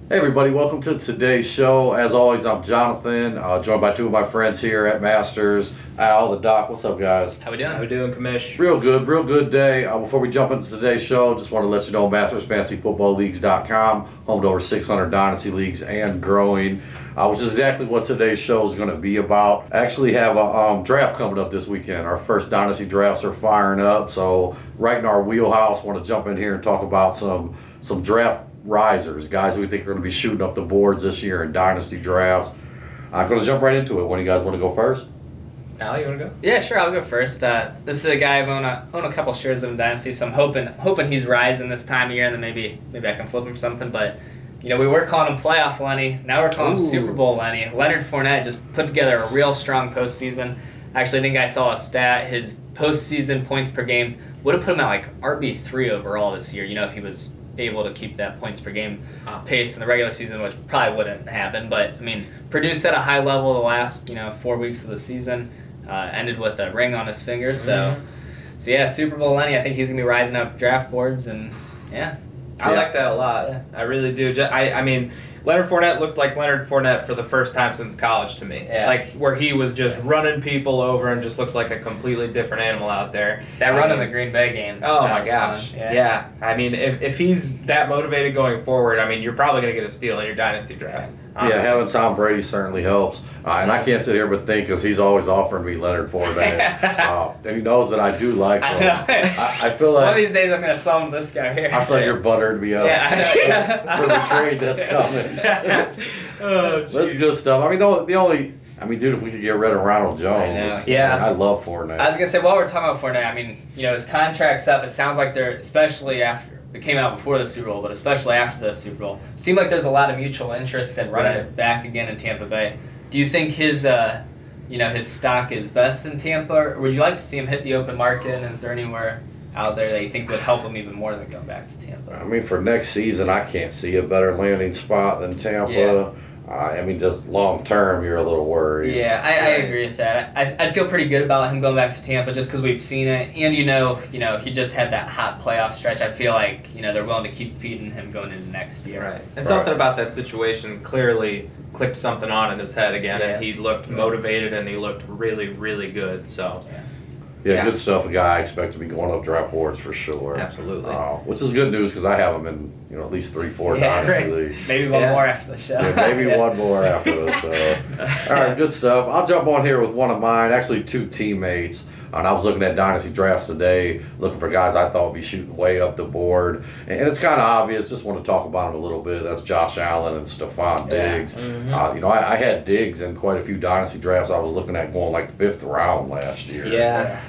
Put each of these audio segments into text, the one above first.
Hey everybody, welcome to today's show. As always, I'm Jonathan, joined by two of my friends here at Masters, Al, the Doc. What's up, guys? How we doing? How we doing, Commish? Real good day. Before we jump into today's show, just want to let you know MastersFantasyFootballLeagues.com, home to over 600 Dynasty leagues and growing, which is exactly what today's show is going to be about. I actually have a draft coming up this weekend. Our first Dynasty drafts are firing up, so right in our wheelhouse, want to jump in here and talk about some draft risers, guys who we think are going to be shooting up the boards this year in Dynasty drafts. I'm going to jump right into it. One of you guys want to go first? Al, you want to go? Yeah, sure. I'll go first. This is a guy I've own a couple shares of in Dynasty, so I'm hoping he's rising this time of year, and then maybe I can flip him for something. But we were calling him Playoff Lenny. Now we're calling him Super Bowl Lenny. Leonard Fournette just put together a real strong postseason. Actually, I think I saw a stat. His postseason points per game would have put him at like RB3 overall this year. If he was able to keep that points per game pace in the regular season, which probably wouldn't happen. But produced at a high level the last 4 weeks of the season. Ended with a ring on his finger. So yeah, Super Bowl Lenny. I think he's gonna be rising up draft boards, and yeah. I like that a lot. Yeah. I really do. Leonard Fournette looked like Leonard Fournette for the first time since college to me. Yeah. Like where he was just running people over and just looked like a completely different animal out there. That run in the Green Bay game. Oh my gosh. Yeah. If he's that motivated going forward, you're probably going to get a steal in your dynasty draft. Honestly. Yeah, having Tom Brady certainly helps. And I can't sit here but think, because he's always offering me Leonard Fournette. And he knows that I do like him. I know. I feel like one of these days I'm going to sell him this guy here. I feel like you're buttered me up. Yeah, I know. For the trade that's coming. That's good stuff. Dude, if we could get rid of Ronald Jones. I know. Yeah. I love Fournette. I was going to say, while we're talking about Fournette, his contract's up. It sounds like they're, especially after, it came out before the Super Bowl, but especially after the Super Bowl, it seemed like there's a lot of mutual interest in running it back again in Tampa Bay. Do you think his stock is best in Tampa, or would you like to see him hit the open market, and is there anywhere out there that you think would help him even more than going back to Tampa? For next season, I can't see a better landing spot than Tampa. Yeah. Just long term, you're a little worried. Yeah, I agree with that. I'd feel pretty good about him going back to Tampa just because we've seen it, and he just had that hot playoff stretch. I feel like they're willing to keep feeding him going into next year. Right, and something about that situation clearly clicked something on in his head again, and he looked motivated and he looked really, really good. So. Yeah, good stuff. A guy I expect to be going up draft boards for sure. Absolutely. Which is good news because I have him in at least 3-4 Dynasty leagues. Maybe one more after the show. Yeah, maybe one more after the show. All right, good stuff. I'll jump on here with one of mine, actually two teammates. And I was looking at Dynasty drafts today, looking for guys I thought would be shooting way up the board. And it's kind of obvious, just want to talk about them a little bit. That's Josh Allen and Stephon Diggs. Mm-hmm. I had Diggs in quite a few Dynasty drafts. I was looking at going like 5th round last year. Yeah.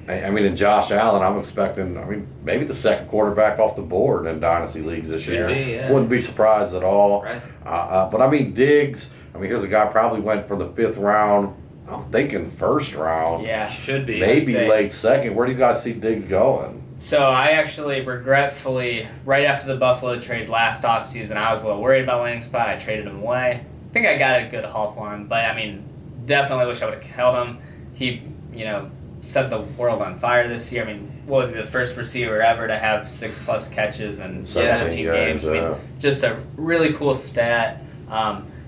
In Josh Allen, I'm expecting, maybe the second quarterback off the board in Dynasty leagues this year. Wouldn't be surprised at all. Right. But Diggs, here's a guy probably went from the 5th round. I'm thinking 1st round. Yeah, should be. Maybe late 2nd. Where do you guys see Diggs going? So I actually regretfully, right after the Buffalo trade last offseason, I was a little worried about landing spot. I traded him away. I think I got a good haul for him, but definitely wish I would have held him. He, set the world on fire this year. What was he, the first receiver ever to have 6+ catches in 17 games? Just a really cool stat.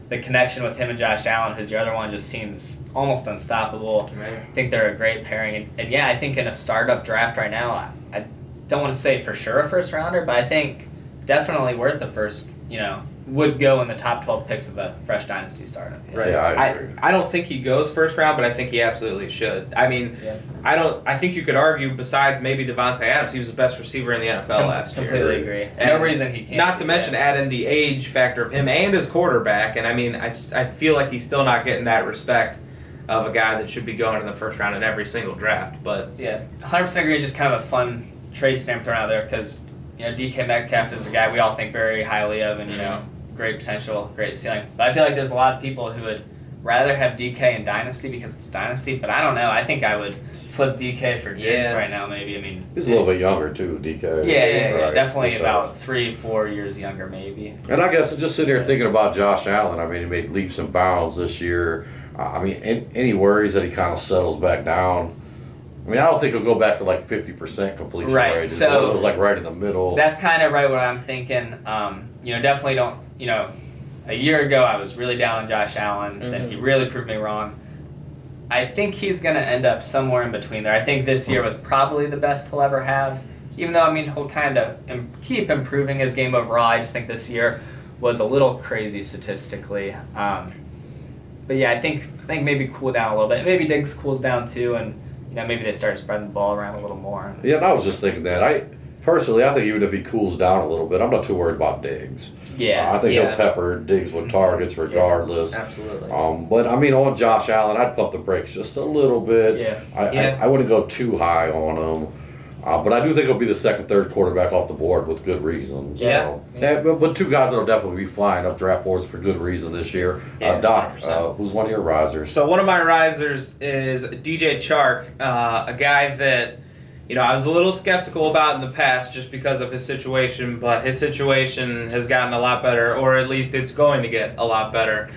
The connection with him and Josh Allen, who's your other one, just seems almost unstoppable. Right. I think they're a great pairing. And yeah, I think in a startup draft right now, I don't want to say for sure a 1st rounder, but I think definitely worth the first, would go in the top 12 picks of a fresh Dynasty startup. Right. Yeah, I agree. I don't think he goes 1st round, but I think he absolutely should. I think you could argue besides maybe Devontae Adams, he was the best receiver in the NFL last year. Completely agree. And no reason he can't. Not to mention add in the age factor of him and his quarterback, and I feel like he's still not getting that respect of a guy that should be going in the 1st round in every single draft. But yeah, 100% agree. Just kind of a fun trade stamp thrown out there because DK Metcalf is a guy we all think very highly of, and great potential, great ceiling. But I feel like there's a lot of people who would rather have DK in Dynasty because it's Dynasty, but I don't know. I think I would flip DK for Diggs right now, maybe. He's a little bit younger, too, DK. Yeah. Definitely about 3-4 years younger, maybe. And I guess just sitting here thinking about Josh Allen, he made leaps and bounds this year. Any worries that he kind of settles back down? I don't think he'll go back to like 50% completion rate. So it was like right in the middle. That's kind of right what I'm thinking. definitely don't, a year ago I was really down on Josh Allen. Then he really proved me wrong. I think he's going to end up somewhere in between there. I think this year was probably the best he'll ever have. Even though, he'll kind of keep improving his game overall. I just think this year was a little crazy statistically. But yeah, I think maybe cool down a little bit. Maybe Diggs cools down too, and maybe they start spreading the ball around a little more. Yeah, and I was just thinking that. I think even if he cools down a little bit, I'm not too worried about Diggs. Yeah. I think he'll pepper Diggs with targets regardless. Yeah, absolutely. But on Josh Allen, I'd pump the brakes just a little bit. Yeah. I wouldn't go too high on him. But I do think he'll be the second, third quarterback off the board with good reason. Yeah. But two guys that'll definitely be flying up draft boards for good reason this year. Yeah, Doc, 100%. who's one of your risers? So one of my risers is DJ Chark, a guy that I was a little skeptical about in the past just because of his situation, but his situation has gotten a lot better, or at least it's going to get a lot better.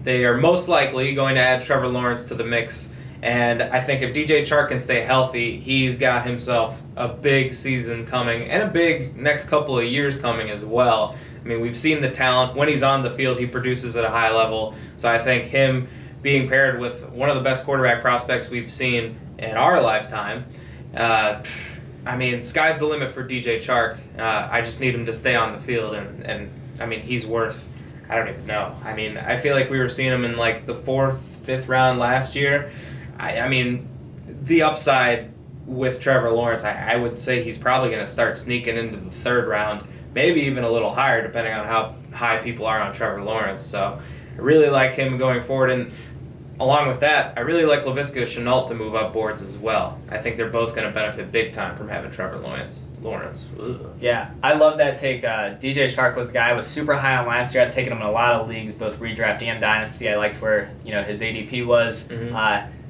They are most likely going to add Trevor Lawrence to the mix. And I think if DJ Chark can stay healthy, he's got himself a big season coming and a big next couple of years coming as well. We've seen the talent. When he's on the field, he produces at a high level. So I think him being paired with one of the best quarterback prospects we've seen in our lifetime, sky's the limit for DJ Chark. I just need him to stay on the field. And he's worth, I don't even know. I feel like we were seeing him in like the 4th, 5th round last year. The upside with Trevor Lawrence, I would say he's probably going to start sneaking into the 3rd round, maybe even a little higher depending on how high people are on Trevor Lawrence. So I really like him going forward. And along with that, I really like Laviska Shenault to move up boards as well. I think they're both going to benefit big time from having Trevor Lawrence. Ugh. Yeah, I love that take. DJ Chark was a guy I was super high on last year. I was taking him in a lot of leagues, both redraft and dynasty. I liked where his ADP was.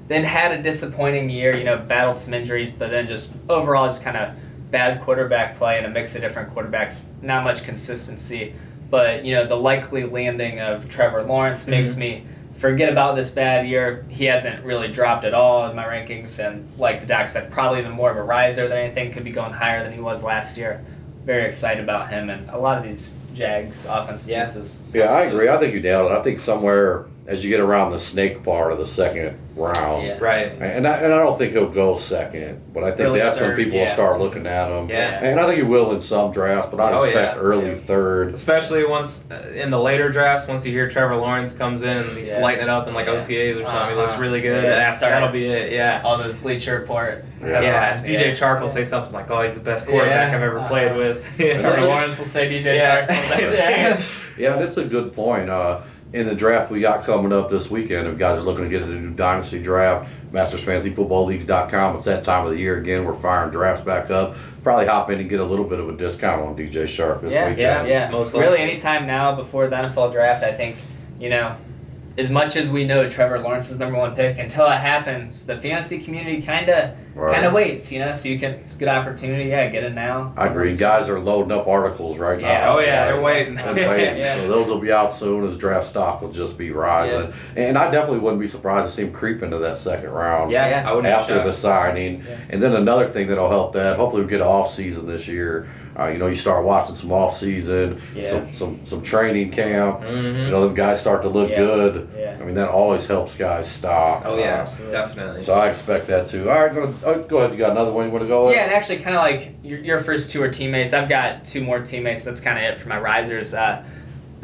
Then had a disappointing year, battled some injuries, but then just overall just kind of bad quarterback play and a mix of different quarterbacks, not much consistency. But, the likely landing of Trevor Lawrence makes me forget about this bad year. He hasn't really dropped at all in my rankings, and like the doc said, probably even more of a riser than anything, could be going higher than he was last year. Very excited about him and a lot of these Jags offensive pieces. Yeah, I agree. I think you nailed it. I think somewhere as you get around the snake part of the 2nd round. Yeah. Right. And I don't think he'll go 2nd, but I think Early that's 3rd, when people will start looking at him. Yeah. And I think he will in some drafts, but I'd expect early 3rd. Especially once in the later drafts, once you hear Trevor Lawrence comes in and he's lighting it up in like OTAs or something, he looks really good. That'll be it, All those Bleacher Report. DJ Chark will say something like, he's the best quarterback I've ever played with. Trevor Lawrence will say DJ Chark's the best. Yeah, that's a good point. In the draft we got coming up this weekend, if guys are looking to get into the new Dynasty draft, MastersFantasyFootballLeagues.com. It's that time of the year again. We're firing drafts back up. Probably hop in and get a little bit of a discount on DJ Chark this weekend. Yeah. Most really, likely. anytime now before the NFL draft, I think, as much as we know Trevor Lawrence is number 1 pick, until it happens, the fantasy community kind of waits, so you can. It's a good opportunity. Get it now. I agree. Guys are loading up articles right now. They're waiting. So those will be out soon as draft stock will just be rising. And I definitely wouldn't be surprised to see him creep into that 2nd round. I wouldn't after be shocked. the signing. Yeah. And then another thing that'll help that, hopefully we get an off season this year. You start watching some off season, some training camp. Them guys start to look good. Yeah. That always helps guys stop. Absolutely. Definitely. So I expect that too. All right, go ahead. You got another one you want to go with? Yeah, and actually, kind of like your first 2 are teammates. I've got 2 more teammates. That's kind of it for my risers. The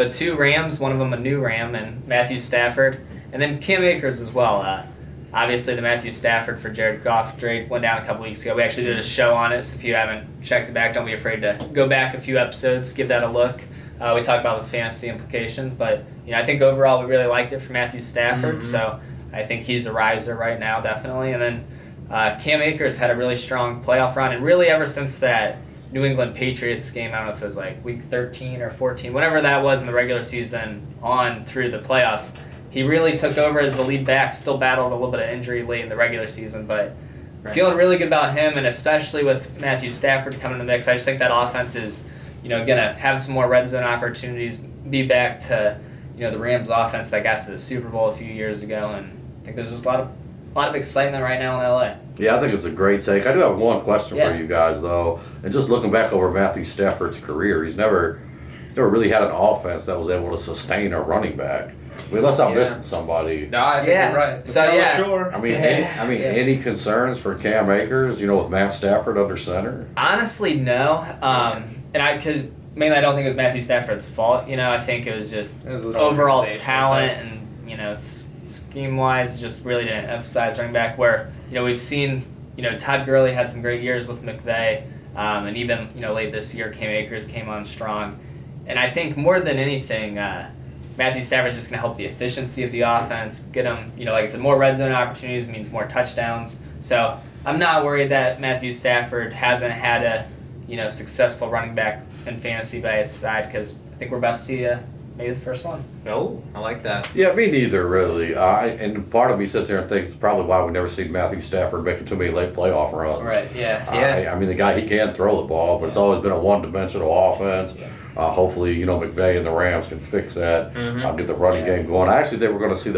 2 Rams, one of them a new Ram, and Matthew Stafford, and then Cam Akers as well. Obviously, the Matthew Stafford for Jared Goff Drake went down a couple weeks ago. We actually did a show on it, so if you haven't checked it back, don't be afraid to go back a few episodes, give that a look. We talked about the fantasy implications, but I think overall we really liked it for Matthew Stafford, so I think he's a riser right now, definitely. And then Cam Akers had a really strong playoff run, and really ever since that New England Patriots game, I don't know if it was like week 13 or 14, whatever that was in the regular season on through the playoffs, he really took over as the lead back, still battled a little bit of injury late in the regular season, but feeling really good about him, and especially with Matthew Stafford coming in the mix, I just think that offense is going to have some more red zone opportunities, be back to the Rams offense that got to the Super Bowl a few years ago, and I think there's just a lot of excitement right now in LA. Yeah, I think it's a great take. I do have one question for you guys though, and just looking back over Matthew Stafford's career, he's never never really had an offense that was able to sustain a running back. I mean, unless I'm missing somebody. No, I think you're right. So, yeah. Sure. I mean, any concerns for Cam Akers? With Matt Stafford under center. Honestly, no. Because mainly I don't think it was Matthew Stafford's fault. I think it was just overall talent and scheme wise, just really didn't emphasize running back. Where we've seen Todd Gurley had some great years with McVay, and even late this year Cam Akers came on strong, and I think more than anything. Matthew Stafford's just going to help the efficiency of the offense, get them, like I said, more red zone opportunities means more touchdowns. So I'm not worried that Matthew Stafford hasn't had a, successful running back in fantasy by his side, because I think we're about to see maybe the first one. No, I like that. Yeah, me neither, really. And part of me sits there and thinks it's probably why we've never seen Matthew Stafford making too many late playoff runs. Right, yeah. I mean, the guy, he can throw the ball, but it's always been a one-dimensional offense. Yeah. Hopefully, McVay and the Rams can fix that, get the running game going. I actually think we're going to see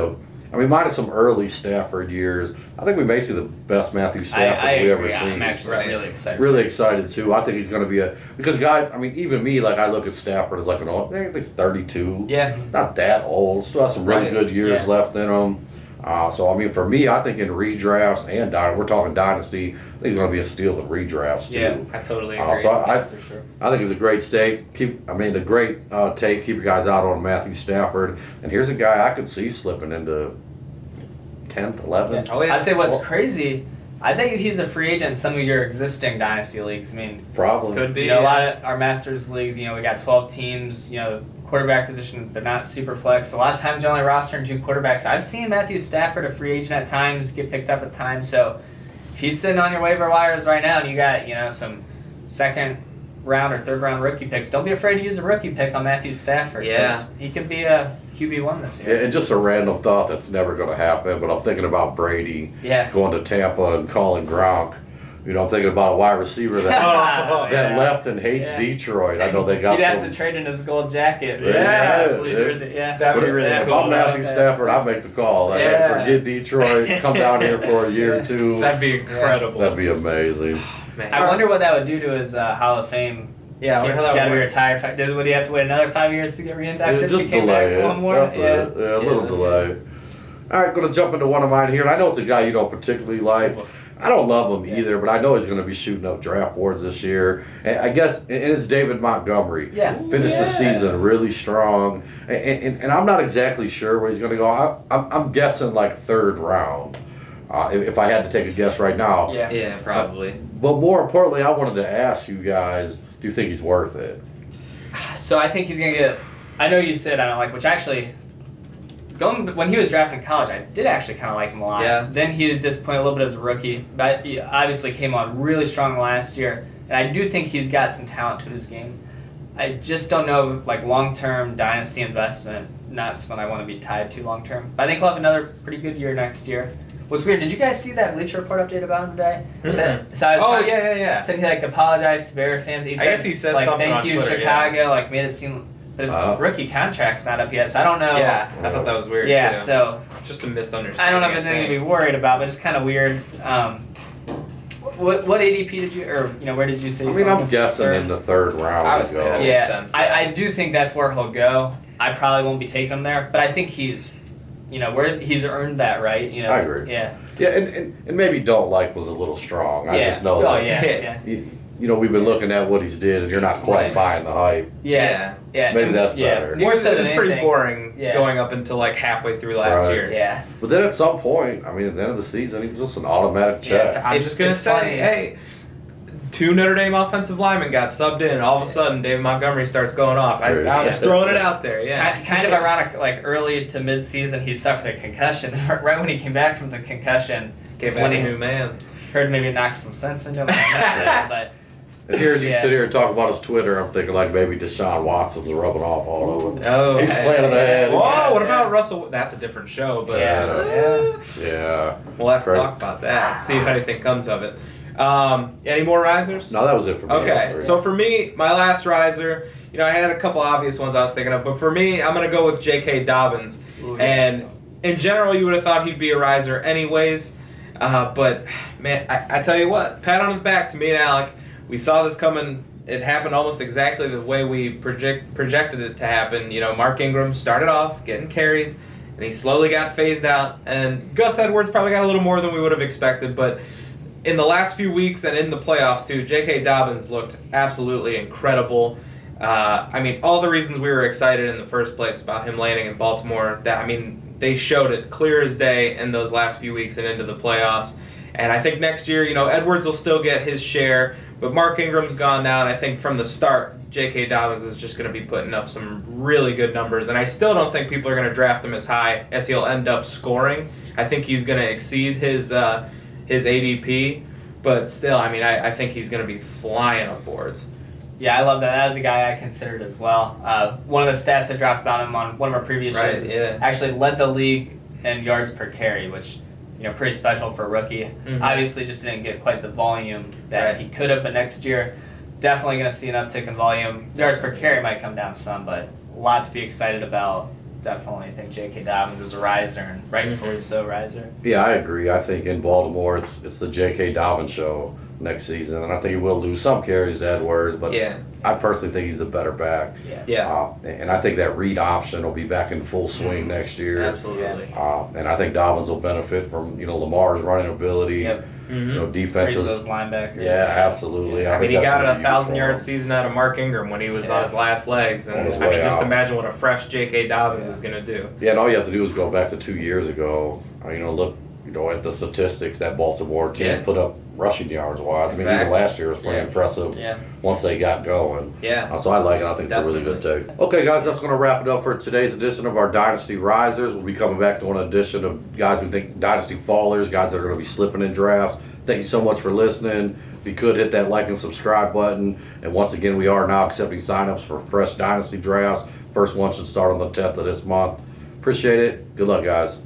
minus some early Stafford years, I think we may see the best Matthew Stafford we ever seen. I'm actually really excited. Really excited, too. I think he's going to be because guys, even me, I look at Stafford as like I think he's 32. Yeah. Not that old. Still has some really good years left in him. So, for me, I think in redrafts and we're talking Dynasty, I think he's going to be a steal in redrafts, too. Yeah, I totally agree. For sure. I think it's a great take. Keep your guys out on Matthew Stafford. And here's a guy I could see slipping into 10th, 11th. Yeah. Oh, yeah. I say what's crazy, I think he's a free agent in some of your existing Dynasty leagues. Probably. Could be. A lot of our Masters leagues, we got 12 teams, quarterback position, they're not super flex. A lot of times they're only rostering 2 quarterbacks. I've seen Matthew Stafford, a free agent at times, get picked up at times. So if he's sitting on your waiver wires right now and you got, some second round or third round rookie picks, don't be afraid to use a rookie pick on Matthew Stafford. Yeah. He could be a QB1 this year. Yeah, and just a random thought that's never going to happen, but I'm thinking about Brady going to Tampa and calling Gronk. I'm thinking about a wide receiver that left and hates Detroit. I know they got. He'd have to trade in his gold jacket. That'd be really cool. If cool. I'm Matthew Stafford, I'd make the call. Forget Detroit. Come down here for a year or two. That'd be incredible. That'd be amazing. Man. I wonder what that would do to his Hall of Fame. Yeah, I wonder how that got to be would retired. Would he have to wait another 5 years to get reinducted? Just if he came delay back it. for one more? That's it. Yeah, a little delay. All right, going to jump into one of mine here. And I know it's a guy you don't particularly like. I don't love him either, but I know he's going to be shooting up draft boards this year. And I guess and it's David Montgomery. Yeah. Finished the season really strong. And I'm not exactly sure where he's going to go. I'm guessing like third round. If I had to take a guess right now. Yeah, probably. But more importantly, I wanted to ask you guys, do you think he's worth it? So I think he's going to get... I know you said I don't like, which actually... When he was drafted in college, I did actually kind of like him a lot. Yeah. Then he was disappointed a little bit as a rookie, but he obviously came on really strong last year. And I do think he's got some talent to his game. I just don't know, long-term Dynasty investment, not something I want to be tied to long-term. But I think he'll have another pretty good year next year. What's weird, did you guys see that Bleacher Report update about him today? Mm-hmm. So I was yeah. Said he apologized to Bear fans. I guess he said something thank on you, Twitter, Chicago, made it seem... But his rookie contract's not up yet, so I don't know. Yeah, I thought that was weird, yeah, too. so... Just a misunderstanding. I don't know if it's anything to be worried about, but just kind of weird. What ADP did you, or where did you say? I'm guessing in the third round. I would say that makes sense. I do think that's where he'll go. I probably won't be taking him there, but I think he's, where he's earned that right. I agree. Yeah. Yeah, and maybe don't like was a little strong. I just know that. We've been looking at what he's did, and you're not quite buying the hype. Yeah. Maybe that's better. More so than it was pretty anything. boring going up until halfway through last year. Yeah. But then at some point, at the end of the season, he was just an automatic check. I'm just going to say, hey, 2 Notre Dame offensive linemen got subbed in, and all of a sudden David Montgomery starts going off. I'm just throwing it out there, Kind of ironic, early to mid-season, he suffered a concussion. Right when he came back from the concussion, came back a new man. Heard maybe it knocked some sense into him. But and hearing you sit here and talk about his Twitter, I'm thinking maybe Deshaun Watson's rubbing off all over him. Oh, he's planning ahead. Whoa, what about Russell? That's a different show, but yeah. We'll have to talk about that. See if anything comes of it. Any more risers? No, that was it for me. Okay, so for me, my last riser, I had a couple obvious ones I was thinking of, but for me, I'm going to go with J.K. Dobbins. Ooh, and in general, you would have thought he'd be a riser anyways, but man, I tell you what, pat on the back to me and Alec. We saw this coming it happened almost exactly the way we projected it to happen. You know, Mark Ingram started off getting carries, and he slowly got phased out. And Gus Edwards probably got a little more than we would have expected, but in the last few weeks and in the playoffs too, J.K. Dobbins looked absolutely incredible. I mean, all the reasons we were excited in the first place about him landing in Baltimore, they showed it clear as day in those last few weeks and into the playoffs. And I think next year, Edwards will still get his share, but Mark Ingram's gone now, and I think from the start, J.K. Dobbins is just going to be putting up some really good numbers. And I still don't think people are going to draft him as high as he'll end up scoring. I think he's going to exceed his ADP, but still, I think he's going to be flying up boards. Yeah, I love that. That was a guy I considered as well. One of the stats I dropped about him on one of our previous shows is actually led the league in yards per carry, which pretty special for a rookie. Mm-hmm. Obviously, just didn't get quite the volume that he could have, but next year, definitely going to see an uptick in volume. Yards per carry might come down some, but a lot to be excited about. Definitely, I think J.K. Dobbins is a riser, and rightfully so riser. Yeah, I agree. I think in Baltimore, it's the J.K. Dobbins show next season, and I think he will lose some carries to Edwards, but I personally think he's the better back. And I think that read option will be back in full swing next year. Absolutely. And I think Dobbins will benefit from Lamar's running ability. Yep. Defenses. Freeze those linebackers. Yeah, absolutely. I mean, he got a 1,000-yard season out of Mark Ingram when he was on his last legs, and just imagine what a fresh J.K. Dobbins is going to do. Yeah, and all you have to do is go back to 2 years ago. Look, at the statistics that Baltimore teams put up rushing yards wise. Even last year was pretty impressive once they got going. So I like it. I think it's a really good take. Okay, guys, that's going to wrap it up for today's edition of our Dynasty Risers. We'll be coming back to an edition of guys we think Dynasty Fallers, guys that are going to be slipping in drafts. Thank you so much for listening. If you could, hit that like and subscribe button. And once again, we are now accepting signups for fresh Dynasty drafts. First one should start on the 10th of this month. Appreciate it. Good luck, guys.